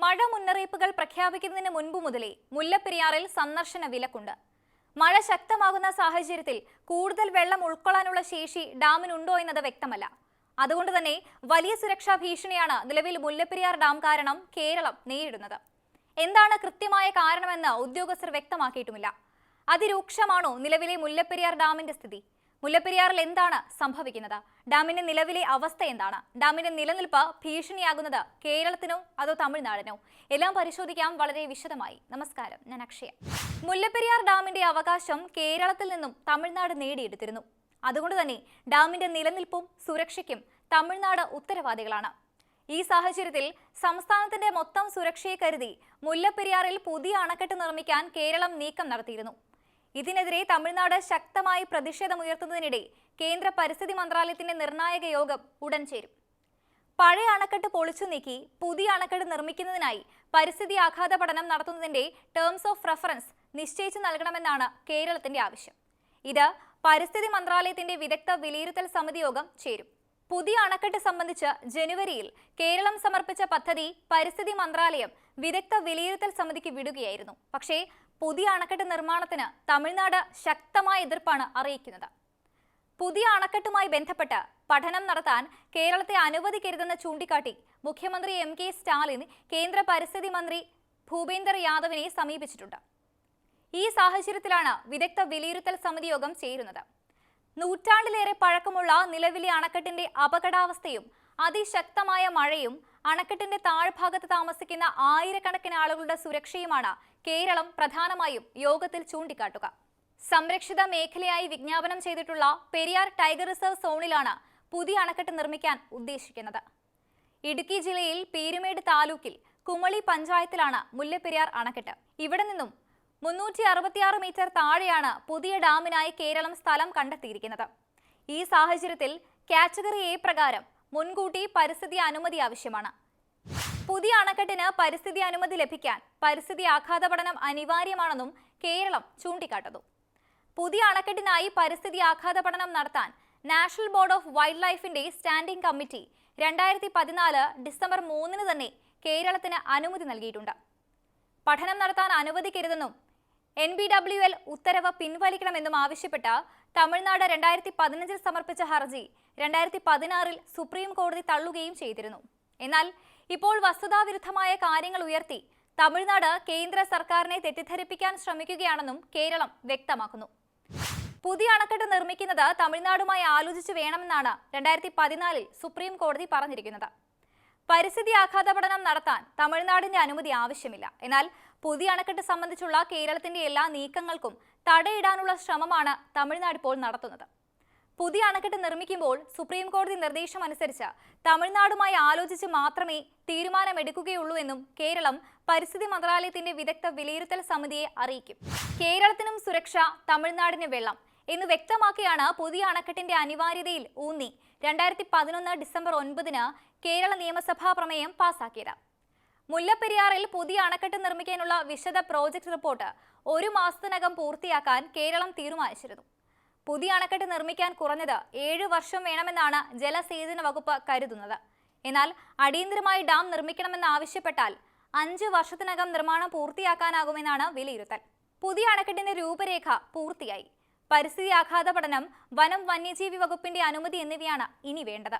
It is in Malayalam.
മഴ മുന്നറിയിപ്പുകൾ പ്രഖ്യാപിക്കുന്നതിന് മുൻപ് മുതലേ മുല്ലപ്പെരിയാറിൽ സന്ദർശന വിലക്കുണ്ട്. മഴ ശക്തമാകുന്ന സാഹചര്യത്തിൽ കൂടുതൽ വെള്ളം ഉൾക്കൊള്ളാനുള്ള ശേഷി ഡാമിനുണ്ടോ എന്നത് വ്യക്തമല്ല. അതുകൊണ്ട് തന്നെ വലിയ സുരക്ഷാ ഭീഷണിയാണ് നിലവിൽ മുല്ലപ്പെരിയാർ ഡാം കാരണം കേരളം നേരിടുന്നത്. എന്താണ് കൃത്യമായ കാരണമെന്ന് ഉദ്യോഗസ്ഥർ വ്യക്തമാക്കിയിട്ടുമില്ല. അതിരൂക്ഷമാണോ നിലവിലെ മുല്ലപ്പെരിയാർ ഡാമിന്റെ സ്ഥിതി? മുല്ലപ്പെരിയാറിൽ എന്താണ് സംഭവിക്കുന്നത്? ഡാമിന്റെ നിലവിലെ അവസ്ഥ എന്താണ്? ഡാമിന്റെ നിലനിൽപ്പ് ഭീഷണിയാകുന്നത് കേരളത്തിനോ അതോ തമിഴ്നാടിനോ? എല്ലാം പരിശോധിക്കാം വളരെ വിശദമായി. നമസ്കാരം, ഞാൻ അക്ഷയ. മുല്ലപ്പെരിയാർ ഡാമിന്റെ അവകാശം കേരളത്തിൽ നിന്നും തമിഴ്നാട് നേടിയെടുത്തിരുന്നു. അതുകൊണ്ട് തന്നെ ഡാമിന്റെ നിലനിൽപ്പും സുരക്ഷയ്ക്കും തമിഴ്നാട് ഉത്തരവാദികളാണ്. ഈ സാഹചര്യത്തിൽ സംസ്ഥാനത്തിന്റെ മൊത്തം സുരക്ഷയെ കരുതി മുല്ലപ്പെരിയാറിൽ പുതിയ അണക്കെട്ട് നിർമ്മിക്കാൻ കേരളം നീക്കം നടത്തിയിരുന്നു. ഇതിനെതിരെ തമിഴ്നാട് ശക്തമായി പ്രതിഷേധമുയർത്തുന്നതിനിടെ കേന്ദ്ര പരിസ്ഥിതി മന്ത്രാലയത്തിന്റെ നിർണായക യോഗം ഉടൻ ചേരും. പഴയ അണക്കെട്ട് പൊളിച്ചു നീക്കി പുതിയ അണക്കെട്ട് നിർമ്മിക്കുന്നതിനായി പരിസ്ഥിതി ആഘാത പഠനം നടത്തുന്നതിന്റെ ടേംസ് ഓഫ് റെഫറൻസ് നിശ്ചയിച്ചു നൽകണമെന്നാണ് കേരളത്തിന്റെ ആവശ്യം. ഇത് പരിസ്ഥിതി മന്ത്രാലയത്തിന്റെ വിദഗ്ധ വിലയിരുത്തൽ സമിതി യോഗം ചേരും. പുതിയ അണക്കെട്ട് സംബന്ധിച്ച് ജനുവരിയിൽ കേരളം സമർപ്പിച്ച പദ്ധതി പരിസ്ഥിതി മന്ത്രാലയം വിദഗ്ധ വിലയിരുത്തൽ സമിതിക്ക് വിടുകയായിരുന്നു. പക്ഷേ പുതിയ അണക്കെട്ട് നിർമ്മാണത്തിന് തമിഴ്നാട് ശക്തമായ എതിർപ്പാണ് അറിയിക്കുന്നത്. പുതിയ അണക്കെട്ടുമായി ബന്ധപ്പെട്ട് പഠനം നടത്താൻ കേരളത്തെ അനുവദിക്കരുതെന്ന് ചൂണ്ടിക്കാട്ടി മുഖ്യമന്ത്രി MK സ്റ്റാലിൻ കേന്ദ്ര പരിസ്ഥിതി മന്ത്രി ഭൂപേന്ദർ യാദവിനെ സമീപിച്ചിട്ടുണ്ട്. ഈ സാഹചര്യത്തിലാണ് വിദഗ്ധ വിലയിരുത്തൽ സമിതി യോഗം ചേരുന്നത്. നൂറ്റാണ്ടിലേറെ പഴക്കമുള്ള നിലവിലെ അണക്കെട്ടിന്റെ അപകടാവസ്ഥയും അതിശക്തമായ മഴയും അണക്കെട്ടിന്റെ താഴ്ഭാഗത്ത് താമസിക്കുന്ന ആയിരക്കണക്കിന് ആളുകളുടെ സുരക്ഷയുമാണ് കേരളം പ്രധാനമായും യോഗത്തിൽ ചൂണ്ടിക്കാട്ടുക. സംരക്ഷിത മേഖലയായി വിജ്ഞാപനം ചെയ്തിട്ടുള്ള പെരിയാർ ടൈഗർ റിസർവ് സോണിലാണ് പുതിയ അണക്കെട്ട് നിർമ്മിക്കാൻ ഉദ്ദേശിക്കുന്നത്. ഇടുക്കി ജില്ലയിൽ പീരുമേട് താലൂക്കിൽ കുമളി പഞ്ചായത്തിലാണ് മുല്ലപ്പെരിയാർ അണക്കെട്ട്. ഇവിടെ നിന്നും 366 മീറ്റർ താഴെയാണ് പുതിയ ഡാമിനായി കേരളം സ്ഥലം കണ്ടെത്തിയിരിക്കുന്നത്. ഈ സാഹചര്യത്തിൽ കാറ്റഗറി A പ്രകാരം മുൻകൂട്ടി പരിസ്ഥിതി അനുമതി ആവശ്യമാണ്. പുതിയ അണക്കെട്ടിന് പരിസ്ഥിതി അനുമതി ലഭിക്കാൻ പരിസ്ഥിതി ആഘാത പഠനം അനിവാര്യമാണെന്നും കേരളം ചൂണ്ടിക്കാട്ടുന്നു. പുതിയ അണക്കെട്ടിനായി പരിസ്ഥിതി ആഘാത പഠനം നടത്താൻ നാഷണൽ ബോർഡ് ഓഫ് വൈൽഡ് ലൈഫിന്റെ സ്റ്റാൻഡിംഗ് കമ്മിറ്റി 2014 ഡിസംബർ 3 തന്നെ കേരളത്തിന് അനുമതി നൽകിയിട്ടുണ്ട്. പഠനം നടത്താൻ അനുവദിക്കരുതെന്നും NBWL ഉത്തരവ് പിൻവലിക്കണമെന്നും ആവശ്യപ്പെട്ട് തമിഴ്നാട് 2015 സമർപ്പിച്ച ഹർജി 2016 സുപ്രീം കോടതി തള്ളുകയും ചെയ്തിരുന്നു. എന്നാൽ ഇപ്പോൾ വസ്തുതാവിരുദ്ധമായ കാര്യങ്ങൾ ഉയർത്തി തമിഴ്നാട് കേന്ദ്ര സർക്കാരിനെ തെറ്റിദ്ധരിപ്പിക്കാൻ ശ്രമിക്കുകയാണെന്നും കേരളം വ്യക്തമാക്കുന്നു. പുതിയ അണക്കെട്ട് നിർമ്മിക്കുന്നത് തമിഴ്നാടുമായി ആലോചിച്ച് വേണമെന്നാണ് 2014 സുപ്രീം കോടതി പറഞ്ഞിരിക്കുന്നത്. പരിസ്ഥിതി ആഘാത പഠനം നടത്താൻ തമിഴ്നാടിന്റെ അനുമതി ആവശ്യമില്ല. എന്നാൽ പുതിയ അണക്കെട്ട് സംബന്ധിച്ചുള്ള കേരളത്തിന്റെ എല്ലാ നീക്കങ്ങൾക്കും തടയിടാനുള്ള ശ്രമമാണ് തമിഴ്നാട് ഇപ്പോൾ നടത്തുന്നത്. പുതിയ അണക്കെട്ട് നിർമ്മിക്കുമ്പോൾ സുപ്രീം കോടതി നിർദ്ദേശം അനുസരിച്ച് തമിഴ്നാടുമായി ആലോചിച്ച് മാത്രമേ തീരുമാനമെടുക്കുകയുള്ളൂ എന്നും കേരളം പരിസ്ഥിതി മന്ത്രാലയത്തിന്റെ വിദഗ്ധ വിലയിരുത്തൽ സമിതിയെ അറിയിക്കും. കേരളത്തിനും സുരക്ഷ, തമിഴ്നാടിന് വെള്ളം എന്ന് വ്യക്തമാക്കിയാണ് പുതിയ അണക്കെട്ടിന്റെ അനിവാര്യതയിൽ ഊന്നി 2011 ഡിസംബർ 9 കേരള നിയമസഭാ പ്രമേയം പാസാക്കിയത്. മുല്ലപ്പെരിയാറിൽ പുതിയ അണക്കെട്ട് നിർമ്മിക്കാനുള്ള വിശദ പ്രോജക്ട് റിപ്പോർട്ട് 1 മാസത്തിനകം പൂർത്തിയാക്കാൻ കേരളം തീരുമാനിച്ചിരുന്നു. പുതിയ അണക്കെട്ട് നിർമ്മിക്കാൻ കുറഞ്ഞത് 7 വർഷം വേണമെന്നാണ് ജലസേചന വകുപ്പ് കരുതുന്നത്. എന്നാൽ അടിയന്തരമായി ഡാം നിർമ്മിക്കണമെന്ന് ആവശ്യപ്പെട്ടാൽ 5 വർഷത്തിനകം നിർമ്മാണം പൂർത്തിയാക്കാനാകുമെന്നാണ് വിലയിരുത്തൽ. പുതിയ അണക്കെട്ടിന്റെ രൂപരേഖ പൂർത്തിയായി. പരിസ്ഥിതി ആഘാത പഠനം, വനം വന്യജീവി വകുപ്പിന്റെ അനുമതി എന്നിവയാണ് ഇനി വേണ്ടത്.